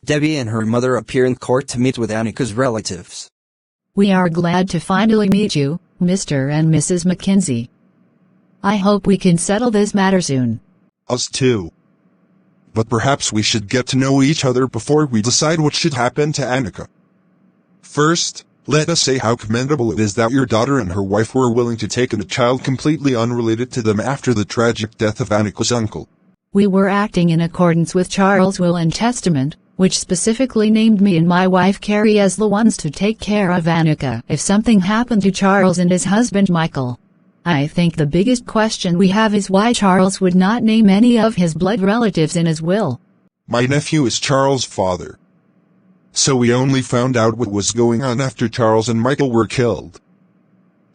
Debbie and her mother appear in court to meet with Annika's relatives. We are glad to finally meet you, Mr. and Mrs. McKenzie. I hope we can settle this matter soon. Us too. But perhaps we should get to know each other before we decide what should happen to Annika. First, let us say how commendable it is that your daughter and her wife were willing to take in a child completely unrelated to them after the tragic death of Annika's uncle. We were acting in accordance with Charles' will and testament, which specifically named me and my wife Carrie as the ones to take care of Annika if something happened to Charles and his husband Michael. I think the biggest question we have is why Charles would not name any of his blood relatives in his will. My nephew is Charles' father. So we only found out what was going on after Charles and Michael were killed.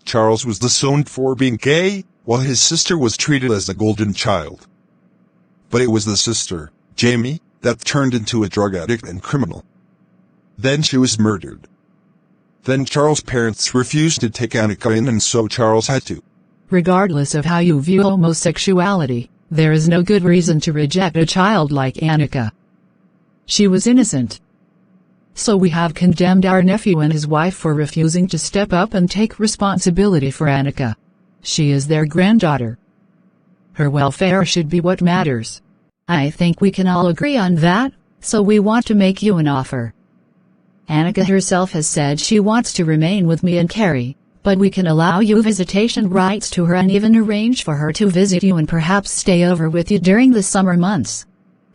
Charles was disowned for being gay, while his sister was treated as a golden child. But it was the sister, Jamie, that turned into a drug addict and criminal. Then she was murdered. Then Charles' parents refused to take Annika in, and so Charles had to. Regardless of how you view homosexuality, there is no good reason to reject a child like Annika. She was innocent. So we have condemned our nephew and his wife for refusing to step up and take responsibility for Annika. She is their granddaughter. Her welfare should be what matters. I think we can all agree on that, so we want to make you an offer. Annika herself has said she wants to remain with me and Carrie, but we can allow you visitation rights to her and even arrange for her to visit you and perhaps stay over with you during the summer months.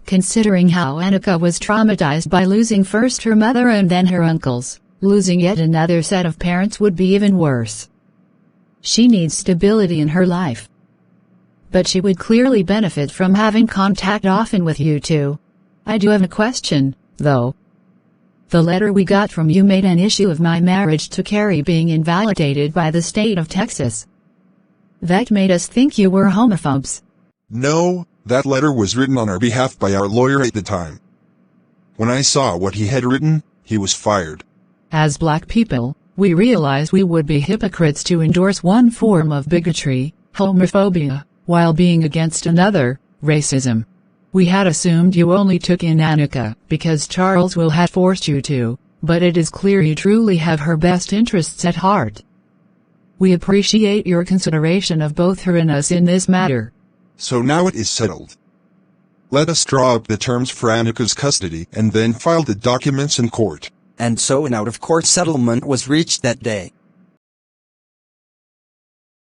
Considering how Annika was traumatized by losing first her mother and then her uncles, losing yet another set of parents would be even worse. She needs stability in her life. But she would clearly benefit from having contact often with you too. I do have a question, though. The letter we got from you made an issue of my marriage to Carrie being invalidated by the state of Texas. That made us think you were homophobes. No, that letter was written on our behalf by our lawyer at the time. When I saw what he had written, he was fired. As black people, we realized we would be hypocrites to endorse one form of bigotry, homophobia, while being against another, racism. We had assumed you only took in Annika because Charles will had forced you to, but it is clear you truly have her best interests at heart. We appreciate your consideration of both her and us in this matter. So now it is settled. Let us draw up the terms for Annika's custody and then file the documents in court. And so an out-of-court settlement was reached that day.